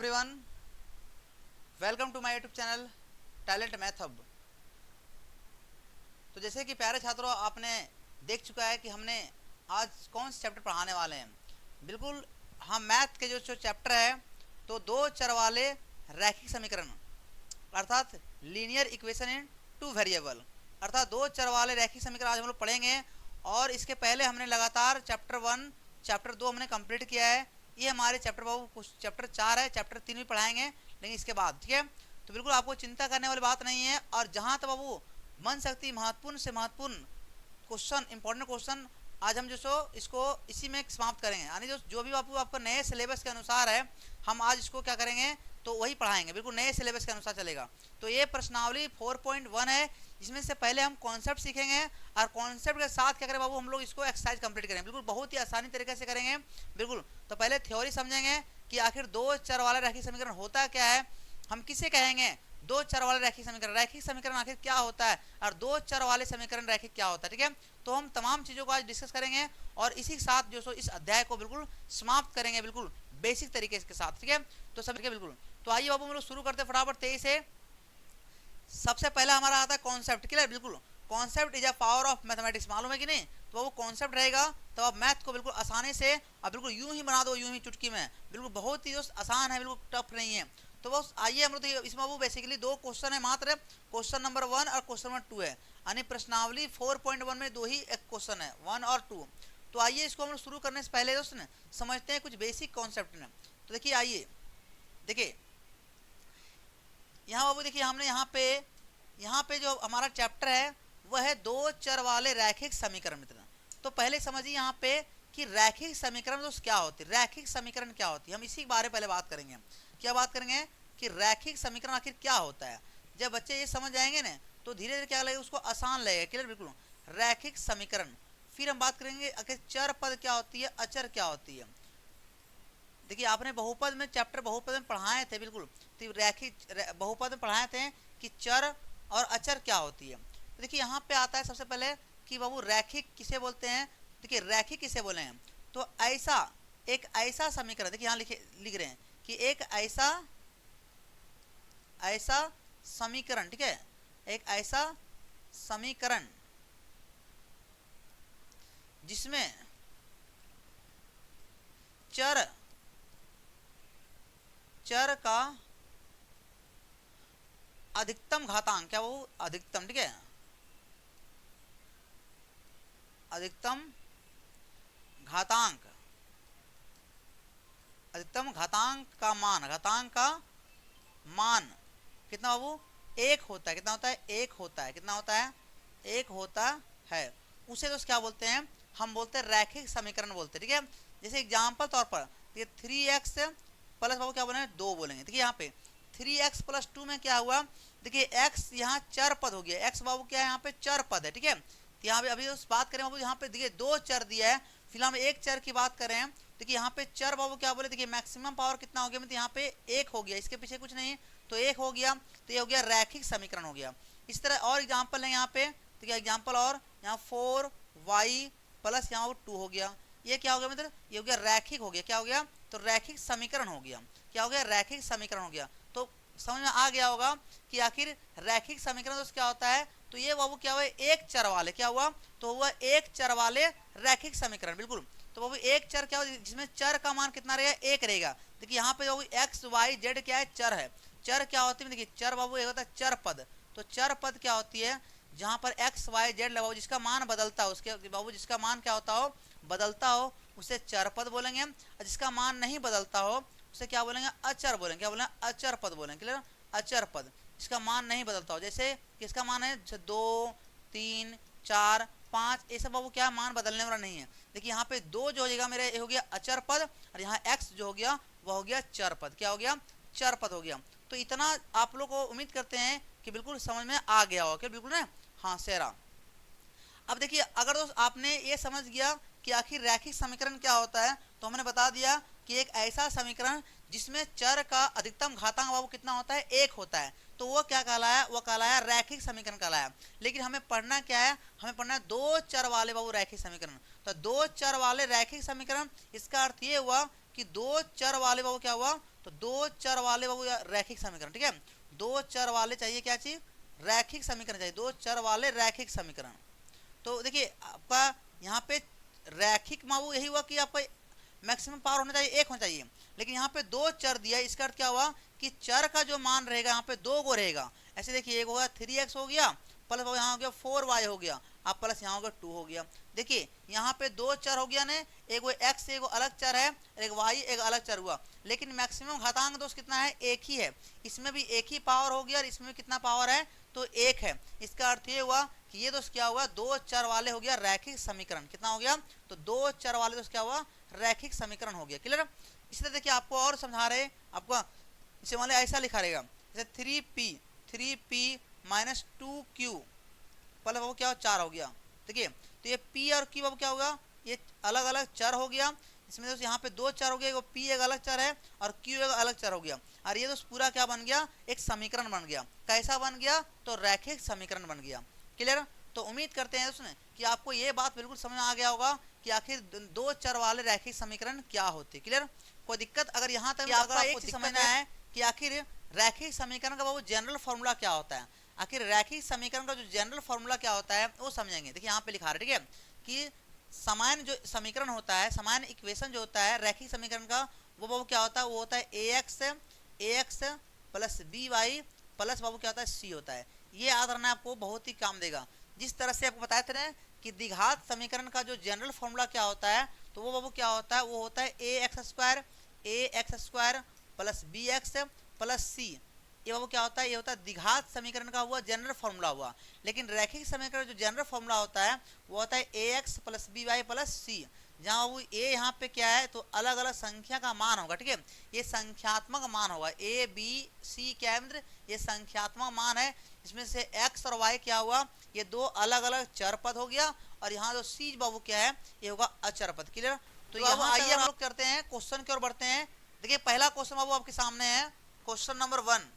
Everyone, welcome to my YouTube channel talent math hub. तो जैसे कि प्यारे छात्रों, आपने देख चुका है कि हमने आज कौन से चैप्टर पढ़ाने वाले हैं। बिल्कुल, हम मैथ के जो चैप्टर है तो दो चर वाले रैखिक समीकरण अर्थात linear equation in two variable अर्थात दो चर वाले रैखिक समीकरण आज हम लोग पढ़ेंगे। और इसके पहले हमने लगातार चैप्टर 1 चैप्टर 2 हमने कंप्लीट किया है। ये हमारे चैप्टर बाबू कुछ चैप्टर 4 है, चैप्टर 3 भी पढ़ाएंगे लेकिन इसके बाद, ठीक है। तो बिल्कुल आपको चिंता करने वाली बात नहीं है। और जहाँ तक बाबू बन सकती महत्वपूर्ण से महत्वपूर्ण क्वेश्चन, इंपॉर्टेंट क्वेश्चन, आज हम जो सो इसको इसी में समाप्त करेंगे। यानी जो भी बाबू आपको नए सिलेबस के अनुसार है, हम आज इसको क्या करेंगे तो वही पढ़ाएंगे, बिल्कुल नए सिलेबस के अनुसार चलेगा। तो ये प्रश्नावली 4.1 है, इसमें से पहले हम कॉन्सेप्ट सीखेंगे और कॉन्सेप्ट के साथ क्या करें बाबू, हम लोग इसको एक्सरसाइज कंप्लीट करेंगे। बिल्कुल बहुत ही आसानी तरीके से करेंगे। बिल्कुल, तो पहले थ्योरी समझेंगे कि आखिर दो चर वाला रैखिक समीकरण होता क्या है, हम किसे कहेंगे दो चर वाले रैखिक समीकरण आखिर क्या होता है, और दो चर वाले समीकरण रैखिक क्या होता है, ठीक है। तो हम तमाम चीज़ों को आज डिस्कस करेंगे और इसी के साथ जो सो इस अध्याय को बिल्कुल समाप्त करेंगे, बिल्कुल बेसिक तरीके के साथ, ठीक है। तो सब बिल्कुल, तो आइए बाबू हम लोग शुरू करते हैं फटाफट तेईस से। सबसे पहला हमारा आता है कॉन्सेप्ट, क्लियर। बिल्कुल, concept is a power of mathematics, मालूम है कि नहीं। तो वो कॉन्सेप्ट रहेगा तो आप मैथ को बिल्कुल आसानी से अब बिल्कुल यूं ही बना दो, यूं ही चुटकी में, बिल्कुल बहुत ही आसान है, बिल्कुल टफ नहीं है। तो बस आइए हम लोग, इसमें वो बेसिकली दो क्वेश्चन है मात्र, क्वेश्चन नंबर 1 और क्वेश्चन नंबर 2 है। यानी प्रश्नावली 4.1 में दो ही एक क्वेश्चन है, 1 और 2। तो आइए इसको हम लोग शुरू करने से पहले दोस्त ने समझते हैं कुछ बेसिक कॉन्सेप्ट में। तो देखिए, आइए देखिए यहाँ बाबू, देखिए हमने यहाँ पे जो हमारा चैप्टर है वह है दो चर वाले रैखिक समीकरण मित्र। तो पहले समझिए यहाँ पे कि रैखिक समीकरण दोस्त क्या होती है, रैखिक समीकरण क्या होती है, हम इसी के बारे में पहले बात करेंगे। क्या बात करेंगे कि रैखिक समीकरण आखिर क्या होता है। जब बच्चे ये समझ जाएंगे ना तो धीरे धीरे क्या लगेगा, उसको आसान लगेगा, क्लियर। बिल्कुल, रैखिक समीकरण। फिर हम बात करेंगे आखिर चर पद क्या होती है, अचर क्या होती है। देखिए आपने बहुपद में चैप्टर बहुपद में पढ़ाए थे, बिल्कुल तो रैखिक बहुपद में पढ़ाए थे कि चर और अचर क्या होती है। तो देखिए यहाँ पे आता है सबसे पहले कि बाबू रैखिक किसे बोलते हैं। देखिए रैखिक किसे बोले हैं, तो एक ऐसा समीकरण, देखिए यहाँ लिख रहे हैं कि एक ऐसा समीकरण, ठीक है, एक ऐसा समीकरण जिसमें चर का अधिकतम घातांक, क्या वो अधिकतम, ठीक है, अधिकतम घातांक, अधिकतम घातांक का मान कितना बाबू, एक होता है। कितना होता है, एक होता है। कितना होता है, एक होता है। उसे तो क्या बोलते हैं, हम बोलते हैं रैखिक समीकरण बोलते हैं, ठीक है। जैसे एग्जाम्पल तौर पर ये 3x प्लस बाबू क्या बोलेंगे, 2 बोलेंगे। देखिए यहाँ पे 3x प्लस 2 में क्या हुआ, देखिए x यहाँ चर पद हो गया, x बाबू क्या है यहाँ पे चर पद है, ठीक है। तो यहाँ पे अभी उस बात करें बाबू, यहाँ पे देखिए दो चर दिया है, फिलहाल हम एक चर की बात कर रहे हैं। देखिए यहाँ पे चर बाबू क्या बोले, देखिए मैक्सिमम पावर कितना हो गया, मतलब यहाँ पे एक हो गया, इसके पीछे कुछ नहीं, तो एक हो गया, तो ये हो गया रैखिक समीकरण हो गया। इस तरह और एग्जाम्पल है यहाँ पे, तो क्या एग्जाम्पल, और यहाँ 4y प्लस यहाँ 2 हो गया, ये क्या हो गया मतलब, ये हो गया रैखिक हो गया। क्या हो गया, तो रैखिक समीकरण हो गया। क्या हो गया, रैखिक समीकरण हो गया। तो समझ में आ गया होगा कि आखिर रैखिक समीकरण दोस्त क्या होता है। तो ये बाबू क्या हुआ, एक चर वाले, क्या हुआ, तो हुआ एक चर वाले रैखिक समीकरण, बिल्कुल। तो बाबू एक चर क्या होगा, जिसमें चर का मान कितना रहेगा, एक रहेगा। देखिए यहाँ पे बाबू एक्स वाई जेड क्या है, चर है। चर क्या होती है, देखिए चर बाबू एक होता है चर पद। तो चर पद क्या होती है, जहाँ पर एक्स वाई जेड लगाओ, जिसका मान बदलता हो, उसके बाबू जिसका मान क्या होता हो, बदलता हो, उसे चर पद बोलेंगे। और जिसका मान नहीं बदलता हो उसे क्या बोलेंगे, अचर बोलेंगे। क्या बोलेंगे, अचर पद बोलेंगे, क्लियर, अचर पद, जिसका मान नहीं बदलता हो। जैसे किसका मान है, 2 3 4 5, ये सब बाबू क्या मान बदलने वाला नहीं है। देखिए यहाँ पे 2 जो हो जाएगा मेरे, ये हो गया अचर पद, और यहाँ x जो हो गया वह हो गया चर पद। क्या हो गया, चर पद हो गया। तो इतना आप लोग को उम्मीद करते हैं कि बिल्कुल समझ में आ गया हो, क्या बिल्कुल ना, हाँ सेरा। अब देखिए अगर दोस्त आपने ये समझ गया कि आखिर रैखिक समीकरण क्या होता है, तो हमने बता दिया कि एक ऐसा समीकरण जिसमें चर का अधिकतम घातांक बाबू कितना होता है, एक होता है, तो वो क्या कहलाया, वो कहलाया रैखिक समीकरण कहलाया। लेकिन हमें पढ़ना क्या है, हमें पढ़ना है दो चर वाले बाबू रैखिक समीकरण। तो दो चर वाले रैखिक समीकरण, इसका अर्थ ये हुआ कि दो चर वाले बाबू क्या हुआ, तो दो चर वाले बाबू रैखिक समीकरण, ठीक है, दो चर वाले चाहिए क्या चीज, रैखिक समीकरण चाहिए, दो चर वाले रैखिक समीकरण। तो देखिए आपका यहाँ पे रैखिक बाबू यही हुआ कि आपका मैक्सिमम पावर होना चाहिए, एक होना चाहिए, लेकिन यहाँ पे दो चर दिया, इसका अर्थ क्या हुआ कि चर का जो मान रहेगा यहाँ पे दो गो रहेगा। ऐसे देखिए एक होगा 3x हो गया, प्लस यहाँ हो गया 4y हो गया, अब प्लस यहाँ हो गया 2 हो गया। देखिए यहाँ पे दो चर हो गया ने, एक वो x एक अलग चर है, एक y एक अलग चर हुआ, लेकिन मैक्सिमम घातांक दोस्त कितना है, एक ही है। इसमें भी एक ही पावर हो गया और इसमें कितना पावर है, तो एक है। इसका अर्थ ये हुआ कि ये दोस्त क्या हुआ, दो चर वाले हो गया रैखिक समीकरण। कितना हो गया, तो दो चर वाले दोस्त क्या हुआ, रैखिक समीकरण हो गया। क्लियर। इसी तरह देखिए आपको और समझा रहे, आपको इसे मान ऐसा लिखा रहेगा जैसे 3p माइनस 2q पहले बाबू क्या हो, 4 हो गया। देखिए तो ये p और q बाबू क्या होगा, ये अलग अलग चर हो गया। इसमें दोस्त यहाँ पे दो चर हो गया, वो p एक अलग चर है और q एक अलग चर हो गया, और ये दोस्त पूरा क्या बन गया, एक समीकरण बन गया। कैसा बन गया, तो रैखिक समीकरण बन गया। क्लियर। तो उम्मीद करते हैं दोस्तों कि आपको ये बात बिल्कुल समझ में आ गया होगा कि आखिर दो चर वाले रैखिक समीकरण क्या होते। क्लियर। कोई दिक्कत अगर यहाँ तक आपको समझना है कि आखिर रैखिक समीकरण का वो जनरल फॉर्मूला क्या होता है, आखिर रैखिक समीकरण का जो जनरल फॉर्मूला क्या होता है वो समझेंगे। देखिए यहाँ पे लिखा है, ठीक है, कि समान जो समीकरण होता है, समान इक्वेशन जो होता है रैखिक समीकरण का, वो क्या होता है, वो होता है ax प्लस by प्लस बाबू क्या होता है, c होता है। ये याद रखना आपको बहुत ही काम देगा। जिस तरह से आपको बताए थे ना कि द्विघात समीकरण का जो जनरल फॉर्मूला क्या होता है, तो वो बाबू क्या होता है, वो होता है ax square plus bx plus c। ये बाबू क्या होता है, ये होता है द्विघात समीकरण का हुआ जनरल फॉर्मूला हुआ। लेकिन रैखिक समीकरण जो जनरल फॉर्मूला होता है वो होता है ax plus by plus c, जहाँ वो a यहाँ पे क्या है, तो अलग अलग संख्या का मान होगा। ठीक है, ये संख्यात्मक मान होगा, a b c क्या है मित्र, ये संख्यात्मक मान है। इसमें से x और y क्या हुआ, ये दो अलग अलग चर पद हो गया, और यहाँ जो c बाबू क्या है, ये होगा अचर पद। क्लियर। तो यहाँ आइए हम लोग करते हैं क्वेश्चन की ओर बढ़ते हैं। देखिए पहला क्वेश्चन बाबू आपके सामने है, क्वेश्चन नंबर 1।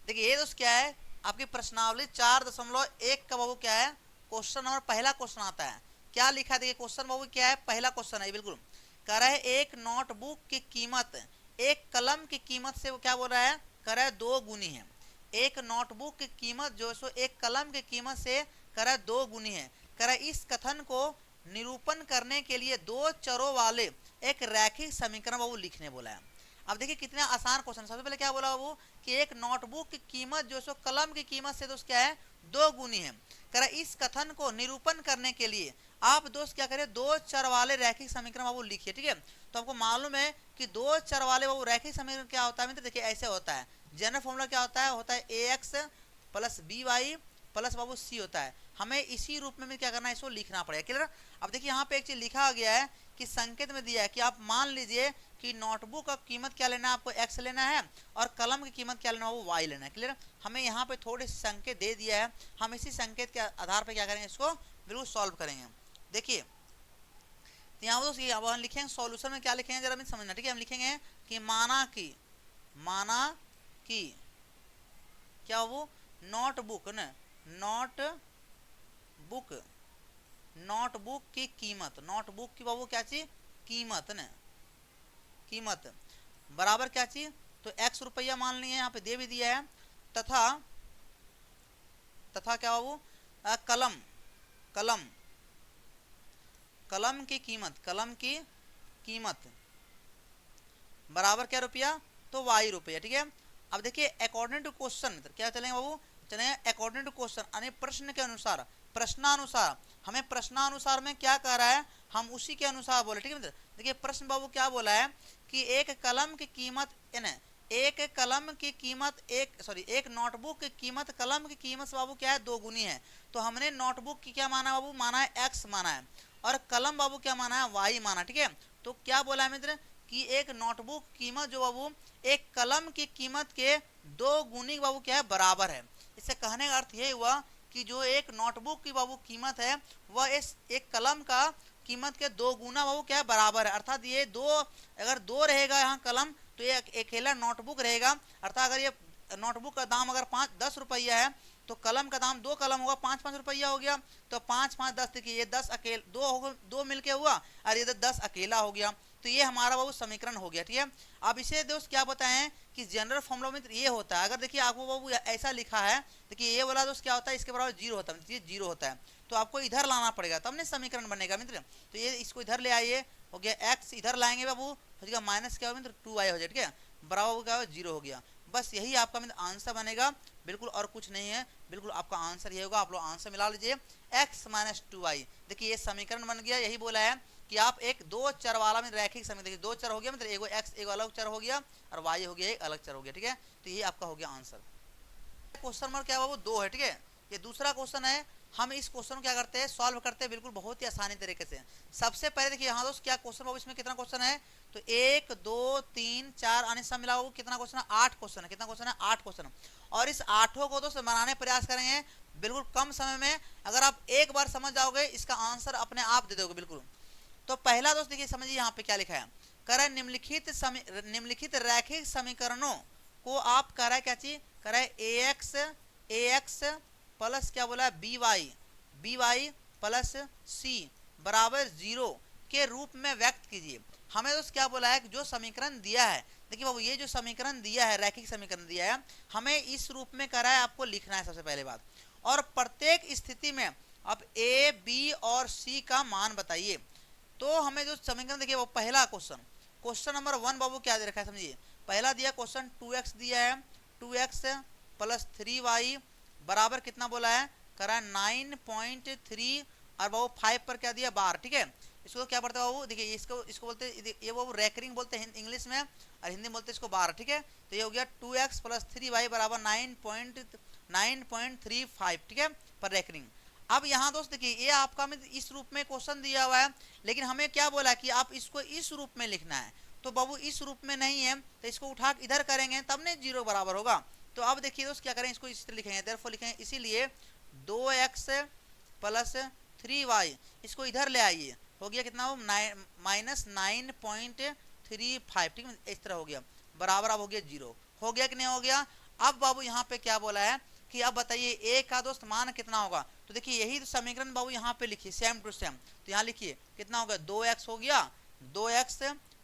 देखिए ये दोस्त क्या है, आपकी प्रश्नावली 4.1 का बाबू क्या है, क्वेश्चन नंबर पहला क्वेश्चन आता है। क्या लिखा है, देखिए क्वेश्चन बाबू क्या है, पहला क्वेश्चन है बिल्कुल। कह रहा है एक नोटबुक की कीमत एक कलम की कीमत से वो क्या बोल रहा है, कह रहा है 2 गुनी है। एक नोटबुक की कीमत जो सो एक कलम की कीमत से कह रहा है 2 गुनी है। कह रहा है इस कथन को निरूपण करने के लिए दो चरों वाले एक रैखिक समीकरण बाबू लिखने बोला है। अब देखिए कितना आसान क्वेश्चन। सबसे पहले क्या बोला बाबू कि एक नोटबुक की कीमत जो सो कलम की कीमत से दोस्त क्या है, 2 गुनी है। कह रहा इस कथन को निरूपण करने के लिए आप दोस्त क्या करें, दो चर वाले रैखिक समीकरण बाबू लिखिए। ठीक है, तो आपको मालूम है कि दो चर वाले बाबू रैखिक समीकरण क्या होता है, देखिए ऐसे होता है। जनरल फॉर्मूला क्या होता है ax plus by plus Babu c होता है। हमें इसी रूप में क्या करना है, इसको लिखना पड़ेगा। क्लियर। अब देखिए यहाँ पे एक चीज लिखा गया है कि संकेत में दिया है कि आप मान लीजिए कि नोटबुक का कीमत क्या लेना है, आपको x लेना है, और कलम की कीमत क्या लेना है, वो y लेना है। क्लियर। हमें यहाँ पे थोड़े संकेत दे दिया है, हम इसी संकेत के आधार पर क्या करेंगे, इसको बिल्कुल सॉल्व करेंगे। देखिए तो यहाँ दोस्तों अब हम लिखेंगे सॉल्यूशन में क्या लिखेंगे जरा समझना। ठीक है, हम लिखेंगे कि माना कि क्या वो नोटबुक की कीमत, नोटबुक की बाबू क्या चीज, कीमत बराबर क्या चीज, तो x रुपया मान लिए, यहाँ पे दे भी दिया है, तथा क्या बाबू कलम की कीमत बराबर क्या रुपया, तो y रुपया। ठीक है। अब देखिए अकॉर्डिंग टू क्वेश्चन क्या चलेंगे बाबू, चलेंगे अकॉर्डिंग टू क्वेश्चन, यानी प्रश्न के अनुसार, प्रश्नानुसार। हमें प्रश्नानुसार में क्या कह रहा है, हम उसी के अनुसार बोले। ठीक है मित्र। देखिए प्रश्न बाबू क्या बोला है कि एक नोटबुक की कीमत कलम की कीमत से बाबू क्या है, 2 गुनी है। तो हमने नोटबुक की क्या माना बाबू, माना है x माना है, और कलम बाबू क्या माना है, y माना। ठीक है। तो क्या बोला है मित्र कि एक नोटबुक कीमत जो बाबू एक कलम की कीमत के 2 गुनी बाबू क्या है, बराबर है। इससे कहने का अर्थ ये हुआ कि जो एक नोटबुक की बाबू कीमत है वह इस एक कलम का कीमत के 2 गुना बाबू क्या है, बराबर है। अर्थात ये अगर 2 रहेगा यहाँ कलम, तो ये अकेला नोटबुक रहेगा। अर्थात अगर ये नोटबुक का दाम अगर 10 रुपया है, तो कलम का दाम 2 कलम होगा 5-5 रुपया हो गया। तो 5-5-10, देखिए ये 10 अकेले 2 मिलके हुआ और ये 10 अकेला हो गया। तो ये हमारा वो समीकरण हो गया। ठीक है, अब इसे दोस्त क्या बताएं कि जनरल फॉर्मूला में ये होता है, अगर देखिए आपको बाबू ऐसा लिखा है, देखिए ये वाला दोस्त क्या होता है, इसके बराबर 0 होता है, ये 0 होता है, तो आपको इधर लाना पड़ेगा तब नहीं समीकरण बनेगा मित्र। तो ये इसको इधर ले आइए, हो गया x, इधर लाएंगे बाबू हो जाएगा माइनस क्या होगा मित्र 2y हो जाए। ठीक है, बराबर क्या होगा 0 हो गया। बस यही आपका मित्र आंसर बनेगा, बिल्कुल और कुछ नहीं है, बिल्कुल आपका आंसर ये होगा। आप लोग आंसर मिला लीजिए x माइनस 2y। देखिए ये समीकरण बन गया। यही बोला है कि आप एक 2 चर वाला में रैखिक समीकरण, देखिए 2 चर हो गया मतलब एगो x एक अलग चर हो गया और y हो गया एक अलग चर हो गया। ठीक है, तो ये आपका हो गया आंसर। क्वेश्चन नंबर क्या बाबू 2 है। ठीक है, ये दूसरा क्वेश्चन है। हम इस क्वेश्चन को क्या करते हैं, सॉल्व करते हैं बिल्कुल बहुत ही आसानी तरीके से। सबसे पहले देखिए यहाँ दोस्त क्या क्वेश्चन बाबू, इसमें कितना क्वेश्चन है, तो 1 2 3 4 आने सब मिला बाबू कितना क्वेश्चन है, 8 क्वेश्चन है। कितना क्वेश्चन है, 8 क्वेश्चन। और इस 8 को दोस्त बनाने प्रयास करेंगे बिल्कुल कम समय में। अगर आप एक बार समझ जाओगे इसका आंसर अपने आप दे दोगे बिल्कुल। तो पहला दोस्त देखिए समझिए यहाँ पे क्या लिखा है, कह रहा है निम्नलिखित रैखिक समीकरणों को आप कह रहा है क्या चीज, कह रहा है ax प्लस क्या बोला है by प्लस c बराबर 0 के रूप में व्यक्त कीजिए। हमें दोस्त क्या बोला है कि जो समीकरण दिया है, देखिए बाबू ये जो समीकरण दिया है, रैखिक समीकरण दिया है, हमें इस रूप में कह रहा है आपको लिखना है सबसे पहले बात। और प्रत्येक स्थिति में आप a b और c का मान बताइए। तो हमें जो समीकरण देखिए वो पहला क्वेश्चन नंबर 1 बाबू क्या दे रखा है समझिए। पहला दिया क्वेश्चन 2x दिया है, 2x प्लस 3y बराबर कितना बोला है, करा है 9.3 और बाबू 5 पर क्या दिया 12। ठीक है, इसको क्या पढ़ते हैं बाबू, देखिए इसको बोलते हैं, ये बाबू रैकरिंग बोलते हैं इंग्लिश में और हिंदी में बोलते हैं इसको 12। ठीक है, तो ये हो गया 2x प्लस 3y बराबर 9.35। ठीक है, पर रैकरिंग। अब यहाँ दोस्त देखिए ये आपका में इस रूप में क्वेश्चन दिया हुआ है, लेकिन हमें क्या बोला कि आप इसको इस रूप में लिखना है। तो बाबू इस रूप में नहीं है, तो इसको उठा इधर करेंगे तब नहीं 0 बराबर होगा। तो अब देखिए दोस्त क्या करें, इसको इस तरह लिखेंगे, देयरफॉर लिखेंगे इसीलिए 2x प्लस 3y, इसको इधर ले आइए, हो गया कितना हो माइनस 9.35। ठीक है, इस तरह हो गया बराबर, अब हो गया 0। हो गया कि नहीं हो गया। अब बाबू यहाँ पे क्या बोला है कि अब बताइए a का दोस्त मान कितना होगा। तो देखिए यही समीकरण बाबू यहाँ पे लिखिए सेम टू सेम। तो यहाँ लिखिए कितना हो गया 2x हो गया, 2x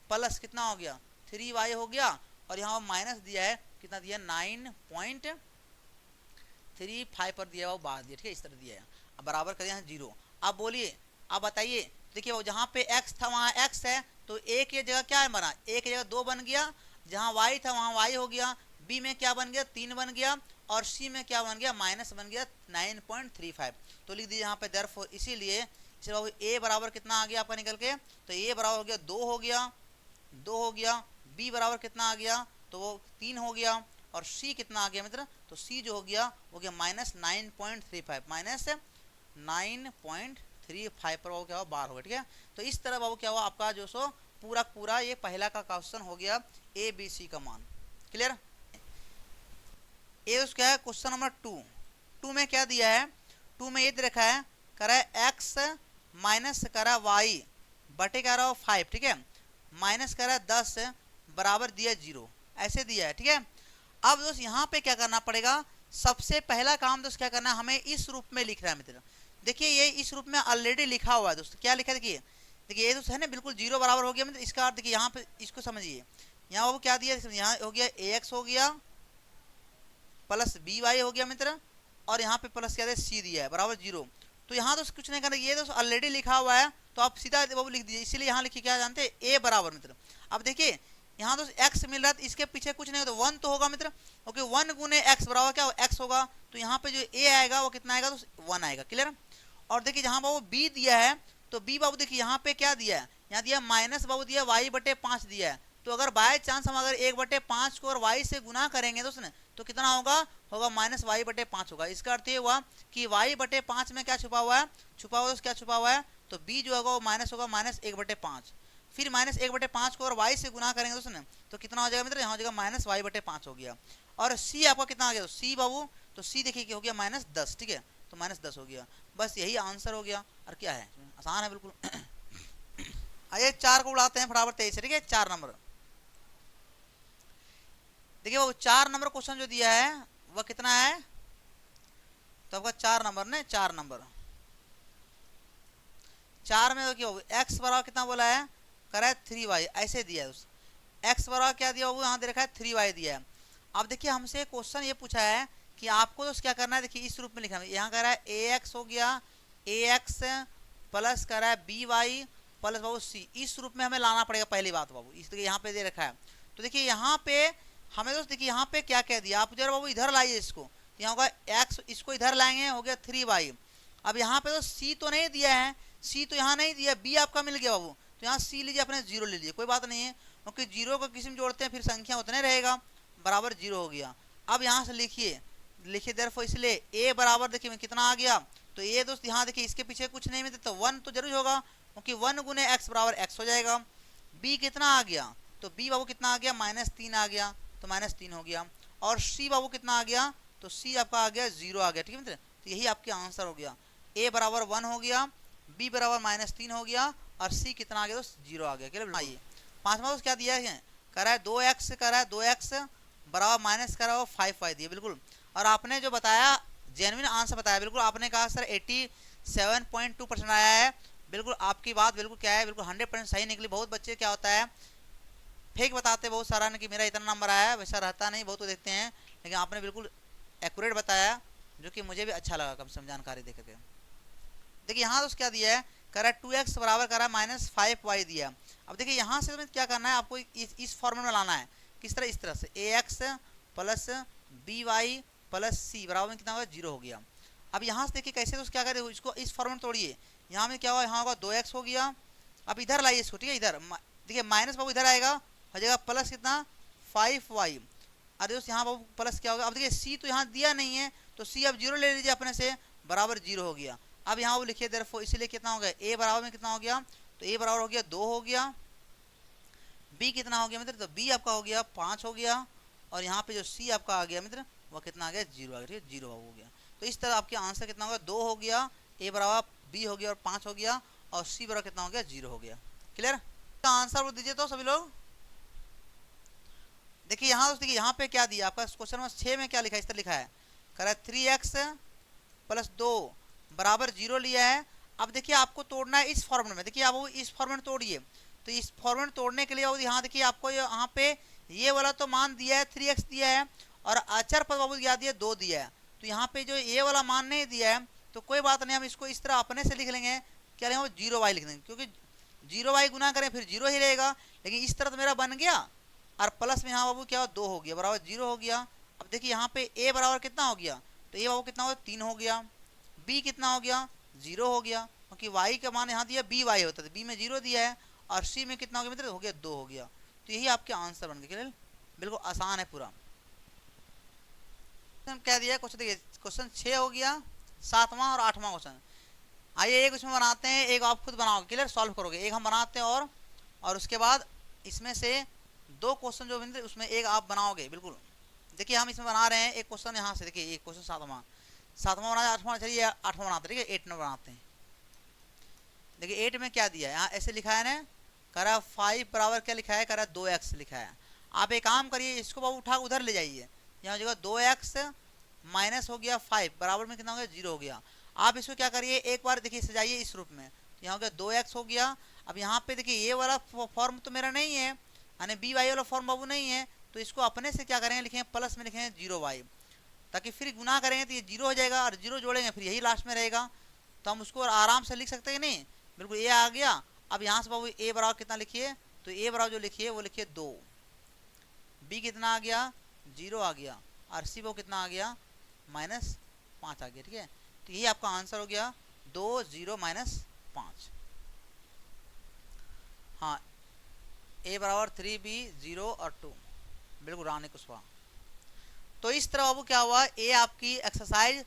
प्लस कितना हो गया 3y हो गया, और यहाँ माइनस दिया है कितना दिया 9.35 पर दिया वो बाहर दिया। ठीक है, इस तरह दिया है, अब बराबर कर दिया 0। अब बोलिए, अब बताइए, देखिए वो जहाँ पे x था वहाँ x है, तो a की जगह क्या है बना, a की जगह 2 बन गया, जहाँ y था वहाँ y हो गया, b में क्या बन गया 3 बन गया, और c में क्या बन गया माइनस बन गया 9.35। तो लिख दीजिए यहाँ पे देयरफॉर, इसीलिए a बराबर कितना आ गया आपका निकल के, तो a बराबर हो गया 2 हो गया, 2 हो गया, b बराबर कितना आ गया, तो वो 3 हो गया, और c कितना आ गया मित्र, तो c जो हो गया वो गया माइनस 9.35, माइनस 9.35 पर वो क्या हुआ 12 हो गया। ठीक है, तो इस तरह बाबू क्या हुआ आपका जो सो पूरा ये पहला का क्वेश्चन हो गया a b c का मान। क्लियर, ये उसका है क्वेश्चन नंबर 2 में क्या दिया है, 2 में ये दे रखा है, कह रहा है x माइनस कह रहा है y बटे कह रहा है 5। ठीक है, माइनस कह रहा है 10 बराबर दिया 0, ऐसे दिया है। ठीक है, अब दोस्त यहाँ पे क्या करना पड़ेगा, सबसे पहला काम दोस्त क्या करना है, हमें इस रूप में लिख रहा है मित्र। देखिए ये इस रूप में ऑलरेडी लिखा हुआ है दोस्त, क्या लिखा है देखिए, देखिए ये दोस्त है ना बिल्कुल 0 बराबर हो गया मित्र। इसका अर्थ देखिए यहाँ पे इसको समझिए, यहाँ वो क्या दिया, यहाँ हो गया ax हो गया प्लस by हो गया मित्र, और यहाँ पे प्लस क्या दिया c दिया है बराबर 0। तो यहाँ दोस्त कुछ नहीं करना, ये दोस्त ऑलरेडी लिखा हुआ है, तो आप सीधा वो लिख दीजिए, इसीलिए यहाँ लिखिए क्या जानते हैं a बराबर मित्र। अब देखिए यहाँ दोस्त x मिल रहा है, इसके पीछे कुछ नहीं हो तो 1 तो होगा मित्र, ओके 1 गुने x बराबर क्या x होगा, तो यहाँ पे जो a आएगा वो कितना आएगा, तो 1 आएगा। क्लियर, और देखिए जहाँ बाबू b दिया है, तो b बाबू देखिए यहाँ पे क्या दिया है, यहाँ दिया माइनस बाबू दिया y बटे 5 दिया है। तो अगर बाय चांस हम अगर 1/5 को और y से गुना करेंगे दोस्त ने, तो कितना होगा माइनस y/5 होगा। इसका अर्थ ये हुआ कि y/5 में क्या छुपा हुआ है, क्या छुपा हुआ है, तो b जो होगा वो माइनस होगा माइनस 1/5, फिर माइनस 1/5 को और y से गुना करेंगे दोस्त ने, तो कितना हो जाएगा मित्र, यहाँ हो जाएगा माइनस y/5 हो गया। और c आपका कितना आ गया, तो c बाबू, तो c देखिए हो गया माइनस 10। ठीक है, तो माइनस 10 हो गया, बस यही आंसर हो गया। और क्या है, आसान है बिल्कुल। आइए 4 को उड़ाते हैं फटाफट 23 से। ठीक है, 4 नंबर देखिए वो 4 नंबर क्वेश्चन जो दिया है वह कितना है, तो आपका 4 नंबर ने 4 नंबर। 4 में देखिए एक्स बराबर कितना बोला है, करा है 3y, ऐसे दिया है उस एक्स बराबर क्या दिया वो यहाँ दे रखा है 3y दिया है। अब देखिए हमसे क्वेश्चन ये पूछा है कि आपको तो क्या करना है, देखिए इस रूप में लिखना है, यहाँ कह रहा है ax हो गया ax प्लस कह रहा है by प्लस बाबू c, इस रूप में हमें लाना पड़ेगा पहली बात बाबू, इसलिए यहाँ पे दे रखा है। तो देखिए यहाँ पे हमें दोस्त देखिए यहाँ पे क्या कह दिया, आप जरा बाबू इधर लाइए इसको, तो यहाँ होगा x, इसको इधर लाएंगे हो गया 3y। अब यहाँ पे तो c तो नहीं दिया है, c तो यहाँ नहीं दिया, b आपका मिल गया बाबू, तो यहाँ c लीजिए अपने 0 ले लीजिए, कोई बात नहीं है, क्योंकि 0 को किसी में जोड़ते हैं फिर संख्या उतने रहेगा, बराबर 0 हो गया। अब यहाँ से लिखिए देयरफॉर, इसलिए a बराबर देखिए कितना आ गया, तो ये दोस्त यहाँ देखिए इसके पीछे कुछ नहीं मिलता, तो 1 तो जरूर होगा, क्योंकि 1 गुने x बराबर x हो जाएगा। b कितना आ गया, तो b बाबू कितना आ गया -3 आ गया, तो -3 हो गया। और c बाबू कितना आ गया, तो c आपका आ गया 0 आ गया, ठीक है मित्र, तो यही आपके आंसर हो गया। a बराबर 1 हो गया, b बराबर -3 हो गया, और c कितना आ गया, तो 0 आ गया। क्लियर, आइए पांचवा दोस्त क्या दिया है, कह रहा है 2x, कह रहा है 2x बराबर माइनस करा हुआ 5y दिया, बिल्कुल। और आपने जो बताया जेन्युइन आंसर बताया, बिल्कुल आपने कहा सर 87.2% आया है, बिल्कुल आपकी बात बिल्कुल क्या है, बिल्कुल 100% सही निकली। बहुत बच्चे क्या होता है फेक बताते बहुत सारा ने कि मेरा इतना नंबर आया है, वैसा रहता नहीं, बहुत तो देखते हैं, लेकिन आपने बिल्कुल एक्यूरेट बताया, जो कि मुझे भी अच्छा लगा कम से कम जानकारी दे करके। देखिए यहाँ दोस्त क्या दिया है, कह रहा है 2x बराबर कह रहा है -5y दिया। अब देखिए यहाँ से तुम्हें क्या करना है, आपको इस फॉर्मेट में लाना है, किस तरह, इस तरह से ax plus by plus c बराबर में कितना होगा 0 हो गया। अब यहाँ से देखिए कैसे दोस्त क्या करें, इसको इस फॉर्मेट तोड़िए, यहाँ में क्या होगा, यहाँ होगा 2x हो गया। अब इधर लाइए इसको, ठीक है, इधर देखिए माइनस बाबू इधर आएगा, हो जाएगा प्लस कितना 5y। अरे दोस्त यहाँ बाबू प्लस क्या होगा, अब देखिए c तो यहाँ दिया नहीं है, तो c अब 0 ले लीजिए अपने से, बराबर 0 हो गया। अब यहाँ वो लिखिए देयरफॉर, इसीलिए कितना हो गया, a बराबर में कितना हो गया, तो a बराबर हो गया 2 हो गया, b कितना हो गया मित्र, तो b आपका हो गया 5 हो गया, और यहाँ पे जो c आपका आ गया मित्र वो कितना आ गया 0 आ गया, ठीक है 0 हो गया। तो इस तरह आपके आंसर कितना होगा, 2 हो गया, a बराबर b हो गया और 5 हो गया, और c बराबर कितना हो गया 0 हो गया। क्लियर, तो आंसर दीजिए तो सभी लोग। देखिए यहाँ देखिए यहाँ पे क्या दिया आपका क्वेश्चन नंबर 6 में क्या लिखा है, इस तरह लिखा है, कह रहा है 3x प्लस 2 बराबर 0 लिया है। अब देखिए आपको तोड़ना है इस फॉर्मेट में, देखिए आप वो इस फॉर्मेट तोड़िए, तो इस फॉर्मेट तोड़ने के लिए यहाँ देखिए आपको यहाँ पे ये वाला तो मान दिया है 3x दिया है, और अचर पद बाबू क्या दिया 2 दिया है, तो यहाँ पे जो ये वाला मान नहीं दिया है, तो कोई बात नहीं, हम इसको इस तरह अपने से लिख लेंगे, क्या लेंगे 0y लिख देंगे, क्योंकि 0y गुना करें फिर 0 ही रहेगा, लेकिन इस तरह तो मेरा बन गया, और प्लस में यहाँ बाबू क्या हो 2 हो गया, बराबर 0 हो गया। अब देखिए यहाँ पे a बराबर कितना हो गया, तो a बाबू कितना हो गया 3 हो गया, b कितना हो गया 0 हो गया, क्योंकि y का मान यहाँ दिया by होता है, b में 0 दिया है, और c में कितना हो गया मित्र, हो गया 2 हो गया। तो यही आपके आंसर बन गए, बिल्कुल आसान है पूरा। क्या दिया क्वेश्चन, देखिए क्वेश्चन 6 हो गया, 7वां और 8वां क्वेश्चन। आइए एक उसमें बनाते हैं, एक आप खुद बनाओगे, क्लियर सॉल्व करोगे, एक हम बनाते हैं, और उसके बाद इसमें से 2 क्वेश्चन जो मित्र उसमें एक आप बनाओगे, बिल्कुल। देखिए हम इसमें बना रहे हैं एक क्वेश्चन यहाँ से, देखिए एक क्वेश्चन 7वां बना, 8वां चलिए 8वां बनाते हैं, ठीक है 8 नंबर बनाते हैं। देखिए 8 में क्या दिया है, यहाँ ऐसे लिखा है ना, करा 5 बराबर क्या लिखा है, करा 2x लिखा है। आप एक काम करिए, इसको बाबू उठा उधर ले जाइए, यहाँ जगह 2x माइनस हो गया 5 बराबर में कितना हो गया 0 हो गया। आप इसको क्या करिए एक बार देखिए सजाइए इस रूप में, तो यहाँ हो गया 2x हो गया। अब यहाँ पे देखिए ये वाला फॉर्म तो मेरा नहीं है, यानी by वाला फॉर्म बाबू नहीं है, तो इसको अपने से क्या करेंगे लिखेंगे प्लस में लिखेंगे 0y, ताकि फिर गुना करेंगे तो ये 0 हो जाएगा, और 0 जोड़ेंगे फिर यही लास्ट में रहेगा, तो हम उसको आराम से लिख सकते हैं नहीं, बिल्कुल ये आ गया। अब यहाँ से बाबू a बराबर कितना लिखिए, तो a बराबर जो लिखिए वो लिखिए 2, b कितना आ गया 0 आ गया, और c बाबू कितना आ गया -5 आ गया, ठीक है। तो यही आपका आंसर हो गया 2 0 -5। हाँ a बराबर 3b 0 और 2, बिल्कुल रानी कुशवाहा। तो इस तरह बाबू क्या हुआ, ए आपकी एक्सरसाइज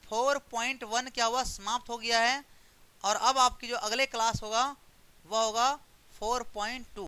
4.1 क्या हुआ समाप्त हो गया है, और अब आपकी जो अगले क्लास होगा वह होगा 4.2।